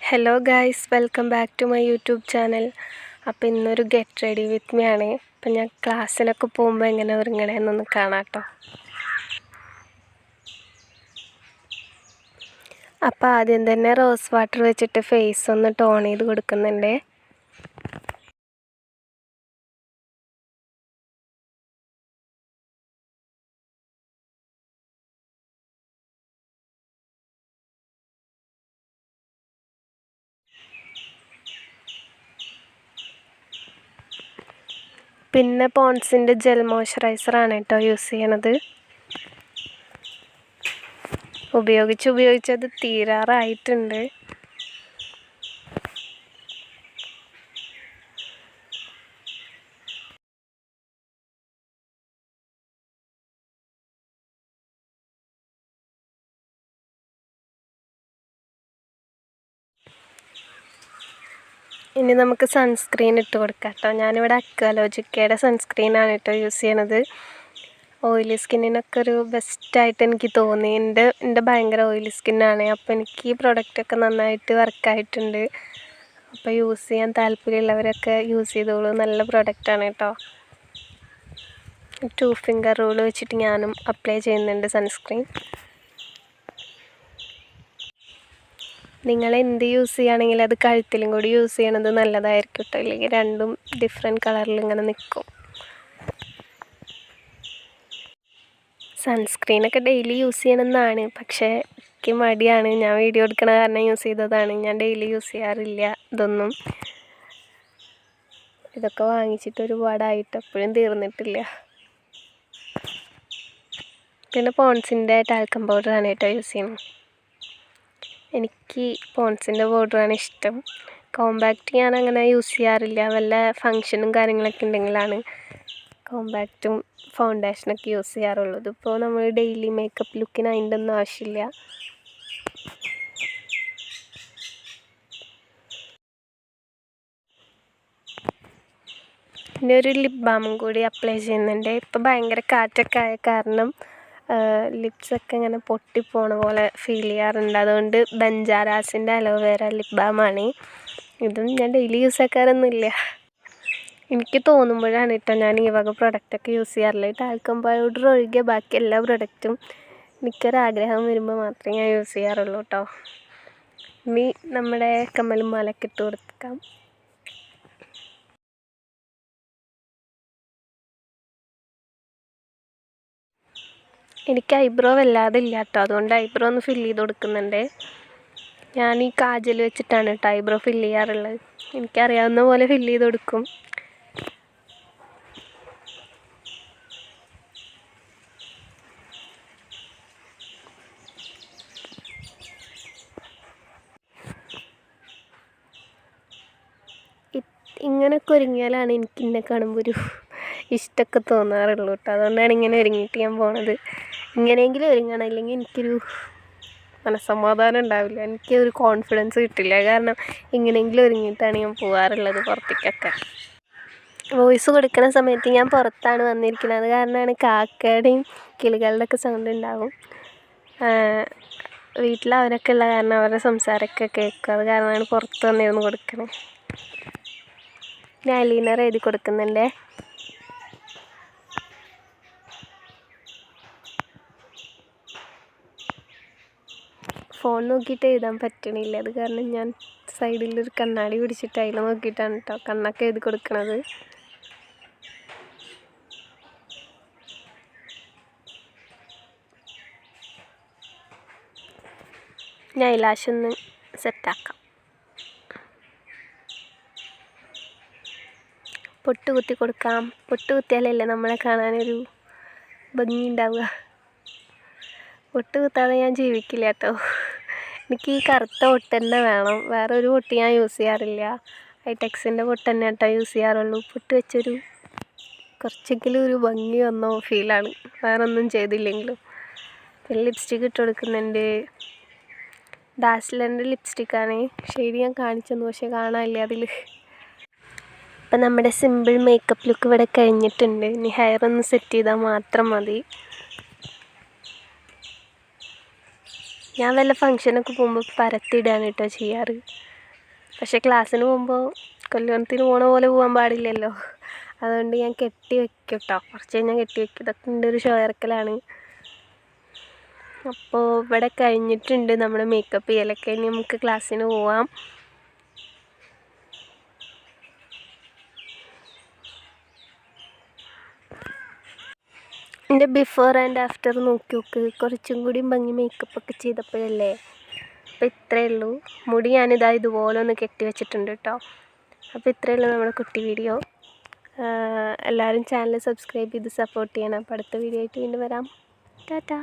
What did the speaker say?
Hello guys, welcome back to my YouTube channel. അപ്പോൾ ഇന്നൊരു get ready with me ആണ്. അപ്പം ഞാൻ ക്ലാസ്സിലൊക്കെ പോകുമ്പോൾ എങ്ങനെ ഒരുങ്ങണേന്നൊന്ന് കാണാം കേട്ടോ. അപ്പോൾ ആദ്യം തന്നെ റോസ് വാട്ടർ വെച്ചിട്ട് ഫേസ് ഒന്ന് ടോൺ ചെയ്ത് കൊടുക്കുന്നുണ്ട്. പിന്നെ പോൺസിൻ്റെ ജെൽ മോയ്സ്ചറൈസറാണ് കേട്ടോ യൂസ് ചെയ്യണത്. ഉപയോഗിച്ചത് തീരാറായിട്ടുണ്ട്. ഇനി നമുക്ക് സൺസ്ക്രീൻ ഇട്ട് കൊടുക്കാം കേട്ടോ. ഞാനിവിടെ അക്വാലോജിക്കയുടെ സൺസ്ക്രീനാണ് കേട്ടോ യൂസ് ചെയ്യണത്. ഓയിലി സ്കിന്നിനൊക്കെ ഒരു ബെസ്റ്റായിട്ട് എനിക്ക് തോന്നി. എൻ്റെ ഭയങ്കര ഓയിലി സ്കിന്നാണ്. അപ്പോൾ എനിക്ക് ഈ പ്രൊഡക്റ്റൊക്കെ നന്നായിട്ട് വർക്കായിട്ടുണ്ട്. അപ്പോൾ യൂസ് ചെയ്യാൻ താല്പര്യമുള്ളവരൊക്കെ യൂസ് ചെയ്തോളൂ. നല്ല പ്രൊഡക്റ്റാണ് കേട്ടോ. 2 ഫിംഗർ റൂൾ വെച്ചിട്ട് ഞാനും അപ്ലൈ ചെയ്യുന്നുണ്ട് സൺസ്ക്രീൻ. നിങ്ങൾ എന്ത് യൂസ് ചെയ്യുകയാണെങ്കിൽ അത് കഴുത്തിലും കൂടി യൂസ് ചെയ്യണത് നല്ലതായിരിക്കും കേട്ടോ. ഇല്ലെങ്കിൽ രണ്ടും ഡിഫറെൻറ്റ് കളറിൽ ഇങ്ങനെ നിൽക്കും. സൺസ്ക്രീനൊക്കെ ഡെയിലി യൂസ് ചെയ്യണമെന്നാണ്, പക്ഷേ എനിക്ക് മടിയാണ്. ഞാൻ വീഡിയോ എടുക്കണ കാരണം യൂസ് ചെയ്തതാണ്. ഞാൻ ഡെയിലി യൂസ് ചെയ്യാറില്ല ഇതൊന്നും. ഇതൊക്കെ വാങ്ങിച്ചിട്ട് ഒരുപാടായിട്ട് എപ്പോഴും തീർന്നിട്ടില്ല. പിന്നെ പോൺസിൻ്റെ ടാൽക്കം പൗഡറാണ് കേട്ടോ യൂസ് ചെയ്യുന്നത്. എനിക്ക് പോൺസിൻ്റെ പൗഡറാണ് ഇഷ്ടം. കോമ്പാക്റ്റ് ഞാൻ അങ്ങനെ യൂസ് ചെയ്യാറില്ല. വല്ല ഫങ്ഷനും കാര്യങ്ങളൊക്കെ ഉണ്ടെങ്കിലാണ് കോമ്പാക്റ്റും ഫൗണ്ടേഷനൊക്കെ യൂസ് ചെയ്യാറുള്ളൂ. ഇതിപ്പോൾ നമ്മൾ ഡെയിലി മേക്കപ്പ് ലുക്കിന് അതിൻ്റെ ഒന്നും ആവശ്യമില്ല. പിന്നെ ഒരു ലിപ് ബാമും കൂടി അപ്ലൈ ചെയ്യുന്നുണ്ട്. ഇപ്പോൾ ഭയങ്കര കാറ്റൊക്കെ ആയ കാരണം ലിപ്സൊക്കെ ഇങ്ങനെ പൊട്ടിപ്പോണ പോലെ ഫീൽ ചെയ്യാറുണ്ട്. അതുകൊണ്ട് ബഞ്ചാരാസിൻ്റെ അലോവേര ലിപ് ബാമാണ്. ഇതും ഞാൻ ഡെയിലി യൂസ് ആക്കാറൊന്നുമില്ല. എനിക്ക് തോന്നുമ്പോഴാണ് കേട്ടോ ഞാൻ ഈ വക പ്രൊഡക്റ്റൊക്കെ യൂസ് ചെയ്യാറില്ല. ടാൽക്കം പൗഡർ ഒഴികെ ബാക്കി എല്ലാ പ്രൊഡക്റ്റും എനിക്കൊരാഗ്രഹം വരുമ്പോൾ മാത്രമേ ഞാൻ യൂസ് ചെയ്യാറുള്ളൂ കേട്ടോ. ഇനി നമ്മുടെ കമ്മലും മാലയൊക്കെ ഇട്ട് കൊടുക്കാം. എനിക്ക് ഐബ്രോ വല്ലാതെ ഇല്ല കേട്ടോ. അതുകൊണ്ട് ഐബ്രോ ഒന്ന് ഫില്ല് ചെയ്ത് കൊടുക്കുന്നുണ്ട്. ഞാൻ ഈ കാജൽ വെച്ചിട്ടാണ് കേട്ടോ ഐബ്രോ ഫില്ല് ചെയ്യാറുള്ളത്. എനിക്കറിയാവുന്ന പോലെ ഫില്ല് ചെയ്ത് കൊടുക്കും. ഇങ്ങനെയൊക്കെ ഒരുങ്ങിയാലാണ് എനിക്ക് എന്നെ കാണുമ്പോൾ ഒരു ഇഷ്ടമൊക്കെ തോന്നാറുള്ളൂ കേട്ടോ. അതുകൊണ്ടാണ് ഇങ്ങനെ ഒരുങ്ങിയിട്ട് ഞാൻ പോണത്. ഇങ്ങനെയെങ്കിലും ഒരുങ്ങണം, ഇല്ലെങ്കിൽ എനിക്കൊരു മനസ്സമാധാനം ഉണ്ടാവില്ല. എനിക്കൊരു കോൺഫിഡൻസ് കിട്ടില്ല. കാരണം ഇങ്ങനെയെങ്കിലും ഒരുങ്ങിയിട്ടാണ് ഞാൻ പോകാറുള്ളത് പുറത്തേക്കൊക്കെ. വോയിസ് കൊടുക്കുന്ന സമയത്ത് ഞാൻ പുറത്താണ് വന്നിരിക്കുന്നത്. അത് കാരണമാണ് കാക്കയുടെയും കിളികളുടെ ഒക്കെ സൗണ്ട് ഉണ്ടാകും. വീട്ടിൽ അവരൊക്കെ ഉള്ള കാരണം അവരുടെ സംസാരമൊക്കെ കേൾക്കും. അത് കാരണമാണ് പുറത്ത് വന്നിരുന്ന് കൊടുക്കണേ. ഞാൻ ഐലൈനർ എഴുതി കൊടുക്കുന്നുണ്ട്. ഫോൺ നോക്കിയിട്ട് എഴുതാൻ പറ്റണില്ല. അത് കാരണം ഞാൻ സൈഡിലൊരു കണ്ണാടി പിടിച്ചിട്ട് അതിൽ നോക്കിയിട്ടാണ് കേട്ടോ കണ്ണൊക്കെ എഴുതി കൊടുക്കണത്. ഞാൻ ഐലാഷ് ഒന്ന് സെറ്റാക്കാം. പൊട്ട് കുത്തി കൊടുക്കാം. പൊട്ട് കുത്തിയാലല്ലേ നമ്മളെ കാണാനൊരു ഭംഗി ഉണ്ടാവുക. പൊട്ട് കുത്താതെ ഞാൻ ജീവിക്കില്ല കേട്ടോ. എനിക്ക് ഈ കറുത്ത പൊട്ട് തന്നെ വേണം. വേറെ ഒരു പൊട്ട് ഞാൻ യൂസ് ചെയ്യാറില്ല. ഐടെക്സിൻ്റെ പൊട്ട് തന്നെ കേട്ടോ യൂസ് ചെയ്യാറുള്ളൂ. പൊട്ട് വെച്ചൊരു കുറച്ചെങ്കിലും ഒരു ഭംഗി വന്നോ ഫീലാണ്, വേറെ ഒന്നും ചെയ്തില്ലെങ്കിലും. പിന്നെ ലിപ്സ്റ്റിക്ക് ഇട്ട് കൊടുക്കുന്നുണ്ട്. ഡാസ്ലറിൻ്റെ ലിപ്സ്റ്റിക്കാണ്. ഷെയ്ഡ് ഞാൻ കാണിച്ചു തന്നു, പക്ഷേ കാണാനില്ല അതിൽ. അപ്പം നമ്മുടെ സിമ്പിൾ മേക്കപ്പ് ലുക്ക് ഇവിടെ കഴിഞ്ഞിട്ടുണ്ട്. ഇനി ഹെയർ ഒന്ന് സെറ്റ് ചെയ്താൽ മാത്രം മതി. ഞാൻ വല്ല ഫങ്ഷനൊക്കെ പോകുമ്പോൾ പരത്തിയിടാണ് കേട്ടോ ചെയ്യാറ്. പക്ഷേ ക്ലാസ്സിന് പോകുമ്പോൾ കല്യാണത്തിന് പോണ പോലെ പോകാൻ പാടില്ലല്ലോ. അതുകൊണ്ട് ഞാൻ കെട്ടി വെക്കും കേട്ടോ. കുറച്ച് കഴിഞ്ഞാൽ കെട്ടി വെക്കും. ഇതൊക്കെ എൻ്റെ ഒരു ഷോ ഇറക്കലാണ്. അപ്പോൾ ഇവിടെ കഴിഞ്ഞിട്ടുണ്ട് നമ്മുടെ മേക്കപ്പ് ചെയ്യലൊക്കെ. ഇനി നമുക്ക് ക്ലാസ്സിന് പോവാം. എൻ്റെ ബിഫോർ ആൻഡ് ആഫ്റ്റർ നോക്കി നോക്ക്. കുറച്ചും കൂടി ഭംഗി മേക്കപ്പൊക്കെ ചെയ്തപ്പോഴല്ലേ. അപ്പോൾ ഇത്രയേ ഉള്ളൂ. മുടി ഞാനിതാ ഇതുപോലെ ഒന്ന് കെട്ടി വെച്ചിട്ടുണ്ട് കേട്ടോ. അപ്പോൾ ഇത്രയേ ഉള്ളൂ നമ്മുടെ കുട്ടി വീഡിയോ. എല്ലാവരും ചാനൽ സബ്സ്ക്രൈബ് ചെയ്ത് സപ്പോർട്ട് ചെയ്യണം. അപ്പോൾ അടുത്ത വീഡിയോ ആയിട്ട് വീണ്ടും വരാം. ടാറ്റാ.